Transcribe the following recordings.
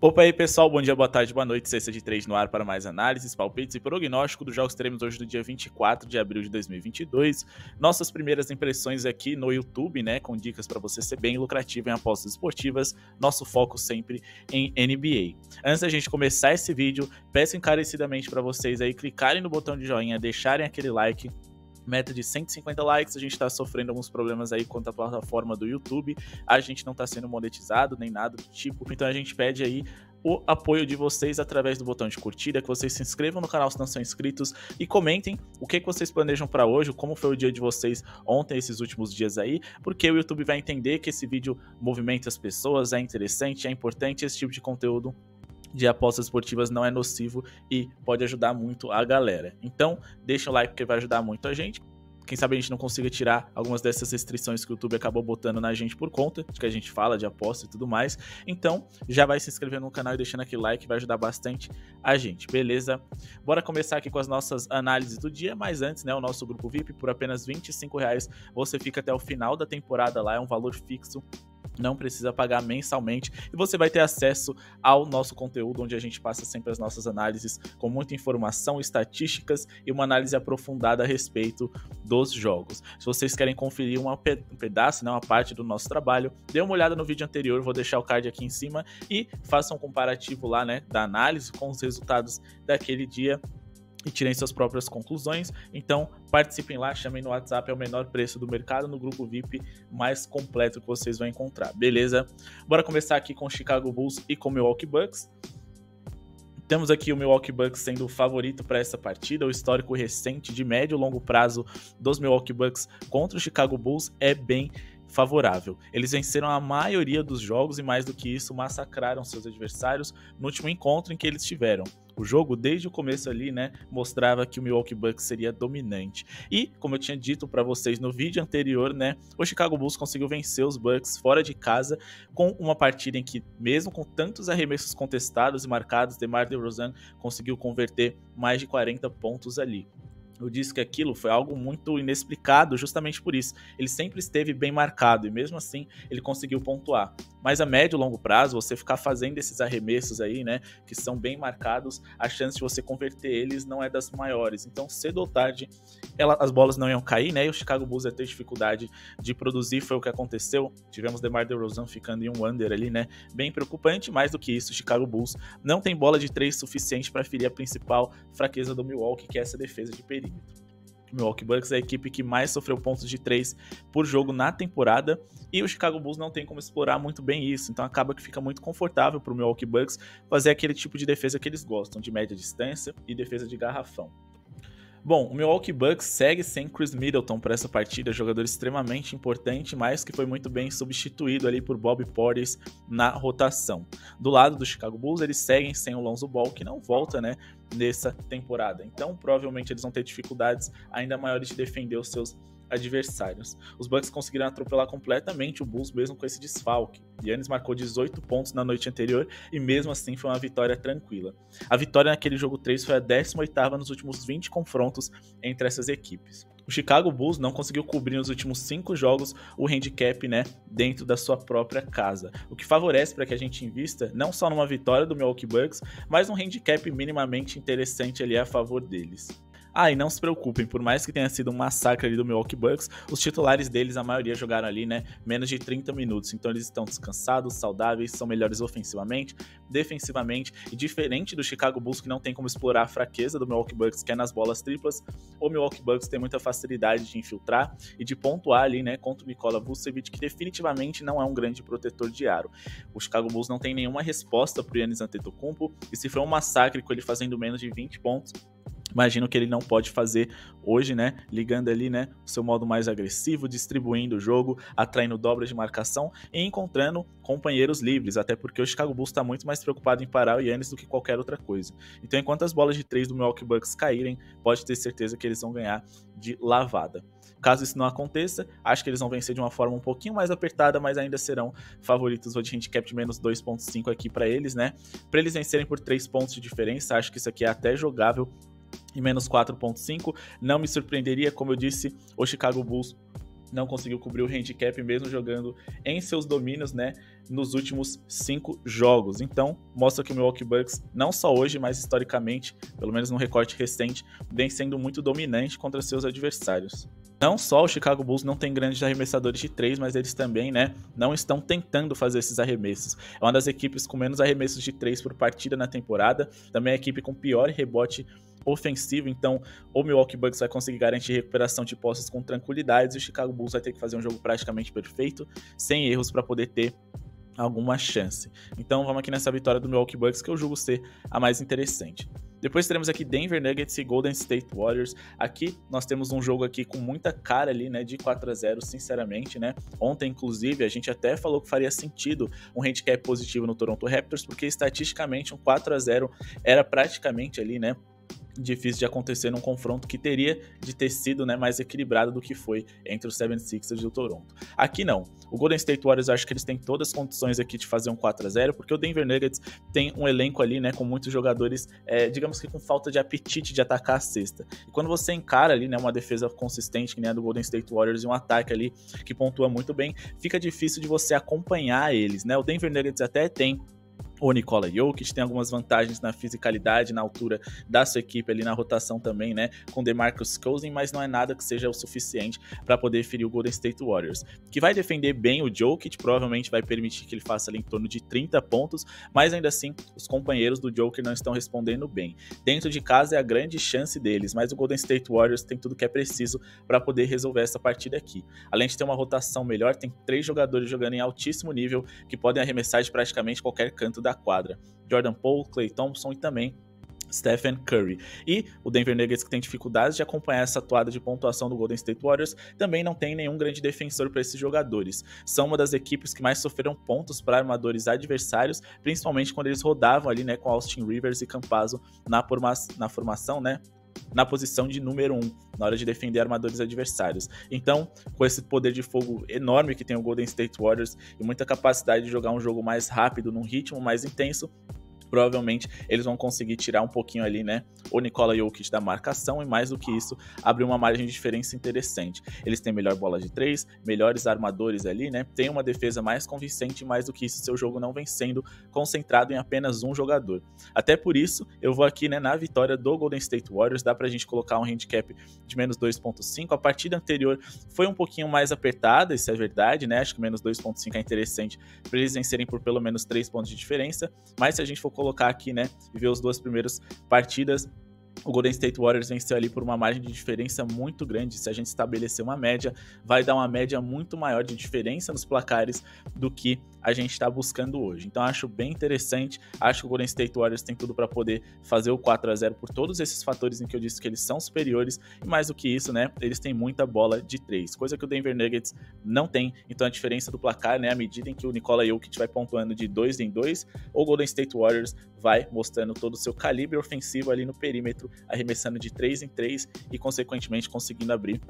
Opa aí pessoal, bom dia, boa tarde, boa noite, Cesta de 3 no ar para mais análises, palpites e prognóstico dos jogos que teremos hoje no dia 24 de abril de 2022. Nossas primeiras impressões aqui no YouTube, né, com dicas para você ser bem lucrativo em apostas esportivas, nosso foco sempre em NBA. Antes da gente começar esse vídeo, peço encarecidamente para vocês aí clicarem no botão de joinha, deixarem aquele like. Meta de 150 likes, a gente tá sofrendo alguns problemas aí quanto à plataforma do YouTube, a gente não tá sendo monetizado nem nada do tipo, então a gente pede aí o apoio de vocês através do botão de curtida, que vocês se inscrevam no canal se não são inscritos e comentem o que vocês planejam para hoje, como foi o dia de vocês ontem, esses últimos dias aí, porque o YouTube vai entender que esse vídeo movimenta as pessoas, é interessante, é importante, esse tipo de conteúdo de apostas esportivas não é nocivo e pode ajudar muito a galera. Então, deixa o like porque vai ajudar muito a gente. Quem sabe a gente não consiga tirar algumas dessas restrições que o YouTube acabou botando na gente por conta de que a gente fala de aposta e tudo mais. Então, já vai se inscrevendo no canal e deixando aquele like, vai ajudar bastante a gente, beleza? Bora começar aqui com as nossas análises do dia, mas antes, né, o nosso grupo VIP, por apenas R$25, você fica até o final da temporada lá, é um valor fixo. Não precisa pagar mensalmente e você vai ter acesso ao nosso conteúdo, onde a gente passa sempre as nossas análises com muita informação, estatísticas e uma análise aprofundada a respeito dos jogos. Se vocês querem conferir um pedaço, né, uma parte do nosso trabalho, dê uma olhada no vídeo anterior, vou deixar o card aqui em cima e façam um comparativo lá, né, da análise com os resultados daquele dia e tirem suas próprias conclusões. Então participem lá, chamem no WhatsApp, é o menor preço do mercado, no grupo VIP mais completo que vocês vão encontrar, beleza? Bora começar aqui com o Chicago Bulls e com o Milwaukee Bucks. Temos aqui o Milwaukee Bucks sendo o favorito para essa partida. O histórico recente de médio e longo prazo dos Milwaukee Bucks contra o Chicago Bulls é bem favorável. Eles venceram a maioria dos jogos e, mais do que isso, massacraram seus adversários no último encontro em que eles tiveram. O jogo, desde o começo ali, né, mostrava que o Milwaukee Bucks seria dominante. E, como eu tinha dito para vocês no vídeo anterior, né, o Chicago Bulls conseguiu vencer os Bucks fora de casa com uma partida em que, mesmo com tantos arremessos contestados e marcados, DeMar DeRozan conseguiu converter mais de 40 pontos ali. Eu disse que aquilo foi algo muito inexplicado justamente por isso. Ele sempre esteve bem marcado e mesmo assim ele conseguiu pontuar. Mas a médio e longo prazo, você ficar fazendo esses arremessos aí, né, que são bem marcados, a chance de você converter eles não é das maiores. Então, cedo ou tarde, as bolas não iam cair, né, e o Chicago Bulls ia ter dificuldade de produzir, foi o que aconteceu. Tivemos DeMar DeRozan ficando em um under ali, né, bem preocupante. Mais do que isso, o Chicago Bulls não tem bola de 3 suficiente para ferir a principal fraqueza do Milwaukee, que é essa defesa de perímetro. O Milwaukee Bucks é a equipe que mais sofreu pontos de 3 por jogo na temporada e o Chicago Bulls não tem como explorar muito bem isso, então acaba que fica muito confortável para o Milwaukee Bucks fazer aquele tipo de defesa que eles gostam, de média distância e defesa de garrafão. Bom, o Milwaukee Bucks segue sem Chris Middleton para essa partida, jogador extremamente importante, mas que foi muito bem substituído ali por Bobby Portis na rotação. Do lado do Chicago Bulls, eles seguem sem o Lonzo Ball, que não volta, né, nessa temporada. Então, provavelmente eles vão ter dificuldades ainda maiores de defender os seus adversários. Os Bucks conseguiram atropelar completamente o Bulls mesmo com esse desfalque. Giannis marcou 18 pontos na noite anterior e mesmo assim foi uma vitória tranquila. A vitória naquele jogo 3 foi a 18ª nos últimos 20 confrontos entre essas equipes. O Chicago Bulls não conseguiu cobrir nos últimos 5 jogos o handicap, né, dentro da sua própria casa, o que favorece para que a gente invista não só numa vitória do Milwaukee Bucks, mas num handicap minimamente interessante ali a favor deles. Ah, e não se preocupem, por mais que tenha sido um massacre ali do Milwaukee Bucks, os titulares deles, a maioria jogaram ali, né, menos de 30 minutos, então eles estão descansados, saudáveis, são melhores ofensivamente, defensivamente, e diferente do Chicago Bulls, que não tem como explorar a fraqueza do Milwaukee Bucks, que é nas bolas triplas, o Milwaukee Bucks tem muita facilidade de infiltrar e de pontuar ali, né, contra o Nikola Vucevic, que definitivamente não é um grande protetor de aro. O Chicago Bulls não tem nenhuma resposta pro Giannis Antetokounmpo, e se foi um massacre com ele fazendo menos de 20 pontos, imagino que ele não pode fazer hoje, né, ligando ali, né, o seu modo mais agressivo, distribuindo o jogo, atraindo dobras de marcação e encontrando companheiros livres, até porque o Chicago Bulls está muito mais preocupado em parar o Giannis do que qualquer outra coisa. Então, enquanto as bolas de 3 do Milwaukee Bucks caírem, pode ter certeza que eles vão ganhar de lavada. Caso isso não aconteça, acho que eles vão vencer de uma forma um pouquinho mais apertada, mas ainda serão favoritos. Vou de handicap de menos 2.5 aqui para eles, né, para eles vencerem por 3 pontos de diferença. Acho que isso aqui é até jogável. E menos 4.5, não me surpreenderia, como eu disse, o Chicago Bulls não conseguiu cobrir o handicap mesmo jogando em seus domínios, né, nos últimos 5 jogos. Então, mostra que o Milwaukee Bucks, não só hoje, mas historicamente, pelo menos no recorte recente, vem sendo muito dominante contra seus adversários. Não só o Chicago Bulls não tem grandes arremessadores de 3, mas eles também, né, não estão tentando fazer esses arremessos. É uma das equipes com menos arremessos de 3 por partida na temporada, também é a equipe com pior rebote ofensivo, então o Milwaukee Bucks vai conseguir garantir recuperação de posses com tranquilidade e o Chicago Bulls vai ter que fazer um jogo praticamente perfeito, sem erros para poder ter alguma chance. Então vamos aqui nessa vitória do Milwaukee Bucks, que eu julgo ser a mais interessante. Depois teremos aqui Denver Nuggets e Golden State Warriors. Aqui nós temos um jogo aqui com muita cara ali, né, de 4-0, sinceramente, né. Ontem, inclusive, a gente até falou que faria sentido um handicap positivo no Toronto Raptors, porque estatisticamente um 4-0 era praticamente ali, né, difícil de acontecer num confronto que teria de ter sido, né, mais equilibrado do que foi entre os 76ers e o Toronto. Aqui não. O Golden State Warriors, eu acho que eles têm todas as condições aqui de fazer um 4-0, porque o Denver Nuggets tem um elenco ali, né, com muitos jogadores, digamos que com falta de apetite de atacar a cesta. E quando você encara ali, né, uma defesa consistente, que nem a do Golden State Warriors, e um ataque ali que pontua muito bem, fica difícil de você acompanhar eles, né? O Denver Nuggets até tem o Nikola Jokic, tem algumas vantagens na fisicalidade, na altura da sua equipe ali na rotação também, né, com DeMarcus Cousins, mas não é nada que seja o suficiente para poder ferir o Golden State Warriors, que vai defender bem o Jokic, provavelmente vai permitir que ele faça ali em torno de 30 pontos, mas ainda assim os companheiros do Joker não estão respondendo bem. Dentro de casa é a grande chance deles, mas o Golden State Warriors tem tudo que é preciso para poder resolver essa partida aqui. Além de ter uma rotação melhor, tem 3 jogadores jogando em altíssimo nível que podem arremessar de praticamente qualquer canto da quadra. Jordan Poole, Klay Thompson e também Stephen Curry. E o Denver Nuggets, que tem dificuldades de acompanhar essa atuada de pontuação do Golden State Warriors, também não tem nenhum grande defensor para esses jogadores. São uma das equipes que mais sofreram pontos para armadores adversários, principalmente quando eles rodavam ali, né, com Austin Rivers e Campazzo na formação, né, na posição de número 1, na hora de defender armadores adversários. Então, com esse poder de fogo enorme que tem o Golden State Warriors e muita capacidade de jogar um jogo mais rápido, num ritmo mais intenso, provavelmente eles vão conseguir tirar um pouquinho ali, né, o Nikola Jokic da marcação e mais do que isso, abrir uma margem de diferença interessante. Eles têm melhor bola de 3, melhores armadores ali, né, tem uma defesa mais convincente e mais do que isso, seu jogo não vem sendo concentrado em apenas um jogador. Até por isso, eu vou aqui, né, na vitória do Golden State Warriors, dá pra gente colocar um handicap de menos 2.5. A partida anterior foi um pouquinho mais apertada, isso é verdade, né, acho que menos 2.5 é interessante para eles vencerem por pelo menos 3 pontos de diferença, mas se a gente for colocar aqui, né, e ver as 2 primeiras partidas, o Golden State Warriors venceu ali por uma margem de diferença muito grande. Se a gente estabelecer uma média, vai dar uma média muito maior de diferença nos placares do que a gente está buscando hoje. Então acho bem interessante, acho que o Golden State Warriors tem tudo para poder fazer o 4-0 por todos esses fatores em que eu disse que eles são superiores, e mais do que isso, né, eles têm muita bola de 3, coisa que o Denver Nuggets não tem. Então a diferença do placar, né, à medida em que o Nikola Jokic vai pontuando de 2 em 2, o Golden State Warriors vai mostrando todo o seu calibre ofensivo ali no perímetro, arremessando de 3 em 3 e consequentemente conseguindo abrir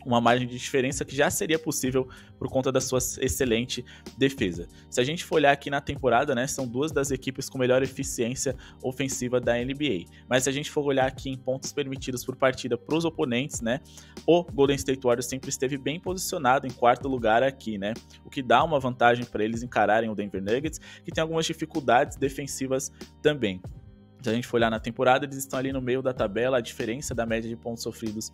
uma margem de diferença que já seria possível por conta da sua excelente defesa. Se a gente for olhar aqui na temporada, né, são 2 das equipes com melhor eficiência ofensiva da NBA. Mas se a gente for olhar aqui em pontos permitidos por partida para os oponentes, né, o Golden State Warriors sempre esteve bem posicionado em 4º lugar aqui, né, o que dá uma vantagem para eles encararem o Denver Nuggets, que tem algumas dificuldades defensivas também. Se a gente for olhar na temporada, eles estão ali no meio da tabela, a diferença da média de pontos sofridos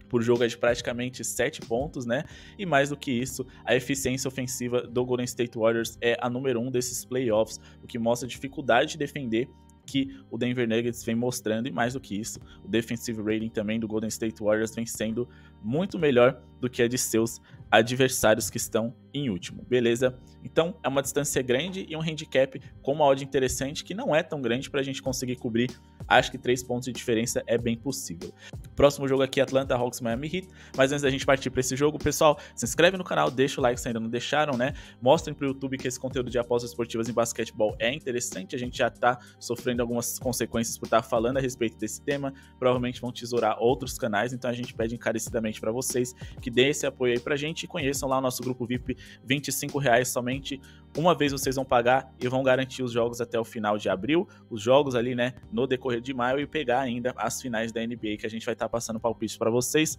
por jogo é de praticamente 7 pontos, né? E mais do que isso, a eficiência ofensiva do Golden State Warriors é a número 1 desses playoffs, o que mostra a dificuldade de defender que o Denver Nuggets vem mostrando, e mais do que isso, o defensive rating também do Golden State Warriors vem sendo muito melhor do que a de seus adversários que estão em último, beleza? Então é uma distância grande e um handicap com uma odd interessante que não é tão grande para a gente conseguir cobrir. Acho que 3 pontos de diferença é bem possível. Próximo jogo aqui, Atlanta Hawks Miami Heat. Mas antes da gente partir para esse jogo, pessoal, se inscreve no canal, deixa o like se ainda não deixaram, né? Mostrem pro YouTube que esse conteúdo de apostas esportivas em basquetebol é interessante. A gente já tá sofrendo algumas consequências por estar falando a respeito desse tema. Provavelmente vão tesourar outros canais, então a gente pede encarecidamente para vocês que dêem esse apoio aí pra gente e conheçam lá o nosso grupo VIP, R$25 somente. Uma vez vocês vão pagar e vão garantir os jogos até o final de abril, os jogos ali, né, no decorrer de maio, e pegar ainda as finais da NBA que a gente vai estar passando palpite para vocês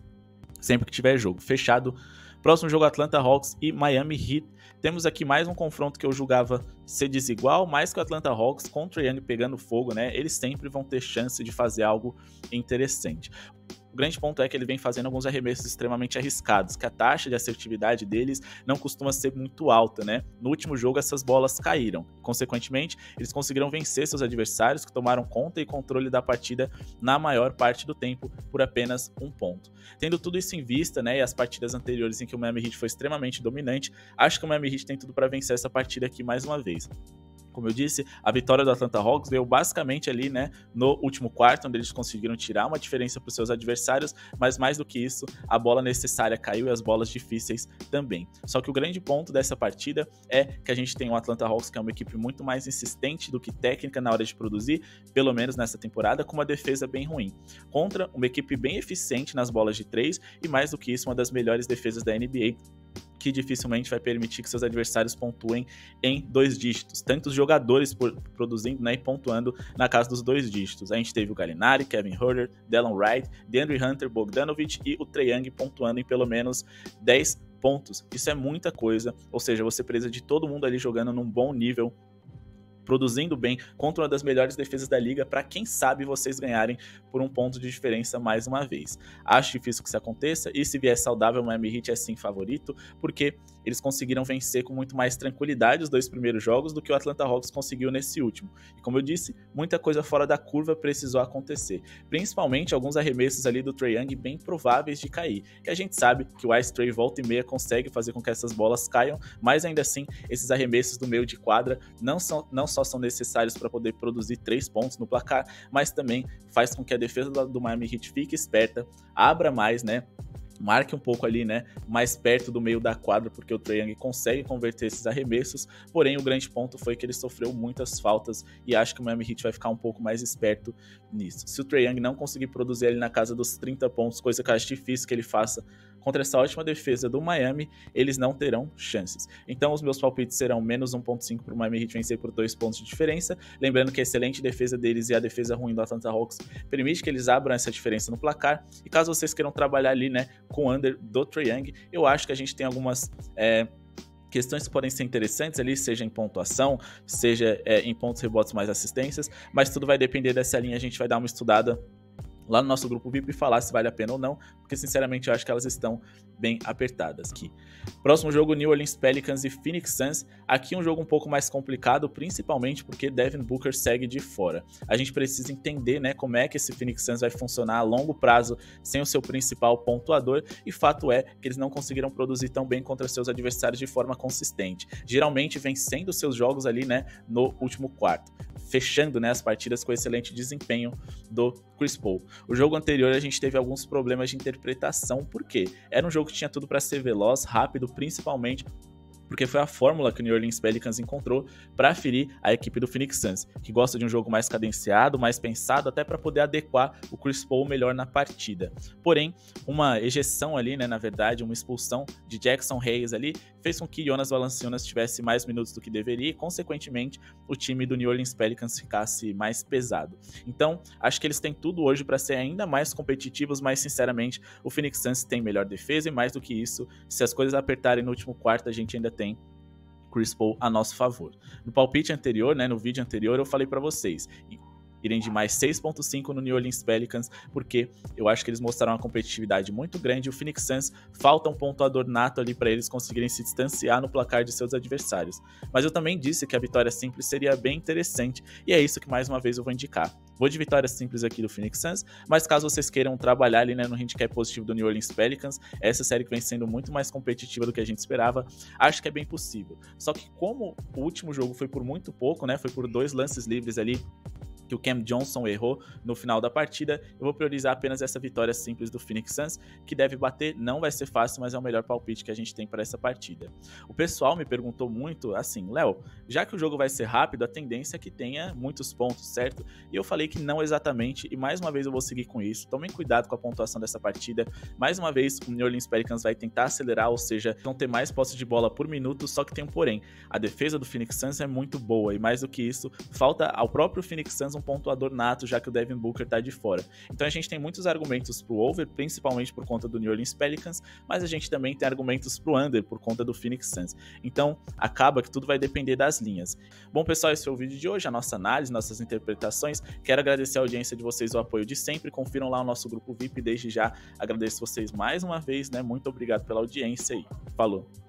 sempre que tiver jogo. Fechado Próximo jogo, Atlanta Hawks e Miami Heat. Temos aqui mais um confronto que eu julgava ser desigual, mas que o Atlanta Hawks, com o Trae Young pegando fogo, né, eles sempre vão ter chance de fazer algo interessante. O grande ponto é que ele vem fazendo alguns arremessos extremamente arriscados, que a taxa de assertividade deles não costuma ser muito alta, né? No último jogo, essas bolas caíram. Consequentemente, eles conseguiram vencer seus adversários, que tomaram conta e controle da partida na maior parte do tempo, por apenas um ponto. Tendo tudo isso em vista, né, e as partidas anteriores em que o Miami Heat foi extremamente dominante, acho que o Miami Heat tem tudo para vencer essa partida aqui mais uma vez. Como eu disse, a vitória do Atlanta Hawks veio basicamente ali, né, no último quarto, onde eles conseguiram tirar uma diferença para os seus adversários, mas mais do que isso, a bola necessária caiu e as bolas difíceis também. Só que o grande ponto dessa partida é que a gente tem o Atlanta Hawks, que é uma equipe muito mais insistente do que técnica na hora de produzir, pelo menos nessa temporada, com uma defesa bem ruim, contra uma equipe bem eficiente nas bolas de 3 e mais do que isso, uma das melhores defesas da NBA, que dificilmente vai permitir que seus adversários pontuem em 2 dígitos. Tanto os jogadores produzindo, né, e pontuando na casa dos 2 dígitos. A gente teve o Gallinari, Kevin Huerter, Delon Wright, DeAndre Hunter, Bogdanovic e o Trae Young pontuando em pelo menos 10 pontos. Isso é muita coisa, ou seja, você precisa de todo mundo ali jogando num bom nível, produzindo bem contra uma das melhores defesas da liga, para quem sabe vocês ganharem por um ponto de diferença mais uma vez. Acho difícil que isso aconteça, e se vier saudável, o Miami Heat é sim favorito, porque eles conseguiram vencer com muito mais tranquilidade os 2 primeiros jogos do que o Atlanta Hawks conseguiu nesse último. E como eu disse, muita coisa fora da curva precisou acontecer, principalmente alguns arremessos ali do Trae Young bem prováveis de cair, que a gente sabe que o Ice Trae volta e meia consegue fazer com que essas bolas caiam, mas ainda assim, esses arremessos do meio de quadra não só são necessários para poder produzir 3 pontos no placar, mas também faz com que a defesa do Miami Heat fique esperta, abra mais, né, marque um pouco ali, né, mais perto do meio da quadra, porque o Trae Young consegue converter esses arremessos, porém o grande ponto foi que ele sofreu muitas faltas e acho que o Miami Heat vai ficar um pouco mais esperto nisso. Se o Trae Young não conseguir produzir ali na casa dos 30 pontos, coisa que eu acho difícil que ele faça contra essa ótima defesa do Miami, eles não terão chances. Então os meus palpites serão menos 1.5 para o Miami Heat vencer por 2 pontos de diferença, lembrando que a excelente defesa deles e a defesa ruim do Atlanta Hawks permite que eles abram essa diferença no placar, e caso vocês queiram trabalhar ali, né, com o under do Trae Young, eu acho que a gente tem algumas questões que podem ser interessantes ali, seja em pontuação, seja em pontos, rebotes, mais assistências, mas tudo vai depender dessa linha, a gente vai dar uma estudada lá no nosso grupo VIP e falar se vale a pena ou não, porque sinceramente eu acho que elas estão bem apertadas aqui. Próximo jogo, New Orleans Pelicans e Phoenix Suns. Aqui um jogo um pouco mais complicado, principalmente porque Devin Booker segue de fora. A gente precisa entender, né, como é que esse Phoenix Suns vai funcionar a longo prazo sem o seu principal pontuador, e fato é que eles não conseguiram produzir tão bem contra seus adversários de forma consistente, geralmente vencendo seus jogos ali, né, no último quarto, fechando, né, as partidas com excelente desempenho do Chris Paul. O jogo anterior a gente teve alguns problemas de interpretação, porque era um jogo que tinha tudo para ser veloz, rápido, principalmente porque foi a fórmula que o New Orleans Pelicans encontrou para ferir a equipe do Phoenix Suns, que gosta de um jogo mais cadenciado, mais pensado, até para poder adequar o Chris Paul melhor na partida. Porém, uma ejeção ali, né, na verdade, uma expulsão de Jackson Hayes ali, fez com que Jonas Valanciunas tivesse mais minutos do que deveria e, consequentemente, o time do New Orleans Pelicans ficasse mais pesado. Então, acho que eles têm tudo hoje para ser ainda mais competitivos, mas, sinceramente, o Phoenix Suns tem melhor defesa e, mais do que isso, se as coisas apertarem no último quarto, a gente ainda tem Chris Paul a nosso favor. No palpite anterior, né, no vídeo anterior, eu falei para vocês irem de mais 6.5 no New Orleans Pelicans, porque eu acho que eles mostraram uma competitividade muito grande. O Phoenix Suns falta um pontuador nato ali para eles conseguirem se distanciar no placar de seus adversários. Mas eu também disse que a vitória simples seria bem interessante, e é isso que mais uma vez eu vou indicar. Vou de vitória simples aqui do Phoenix Suns, mas caso vocês queiram trabalhar ali, né, no handicap positivo do New Orleans Pelicans, essa série que vem sendo muito mais competitiva do que a gente esperava, acho que é bem possível. Só que como o último jogo foi por muito pouco, né, foi por 2 lances livres ali, que o Cam Johnson errou no final da partida, eu vou priorizar apenas essa vitória simples do Phoenix Suns, que deve bater, não vai ser fácil, mas é o melhor palpite que a gente tem para essa partida. O pessoal me perguntou muito, assim, Léo, já que o jogo vai ser rápido, a tendência é que tenha muitos pontos, certo? E eu falei que não exatamente, e mais uma vez eu vou seguir com isso. Tomem cuidado com a pontuação dessa partida. Mais uma vez, o New Orleans Pelicans vai tentar acelerar, ou seja, vão ter mais posse de bola por minuto, só que tem um porém. A defesa do Phoenix Suns é muito boa, e mais do que isso, falta ao próprio Phoenix Suns apenas um pontuador nato, já que o Devin Booker tá de fora. Então a gente tem muitos argumentos pro over, principalmente por conta do New Orleans Pelicans, mas a gente também tem argumentos pro under, por conta do Phoenix Suns. Então acaba que tudo vai depender das linhas. Bom, pessoal, esse foi o vídeo de hoje, a nossa análise, nossas interpretações. Quero agradecer a audiência de vocês, o apoio de sempre. Confiram lá o nosso grupo VIP, desde já agradeço vocês mais uma vez, né? Muito obrigado pela audiência aí. Falou!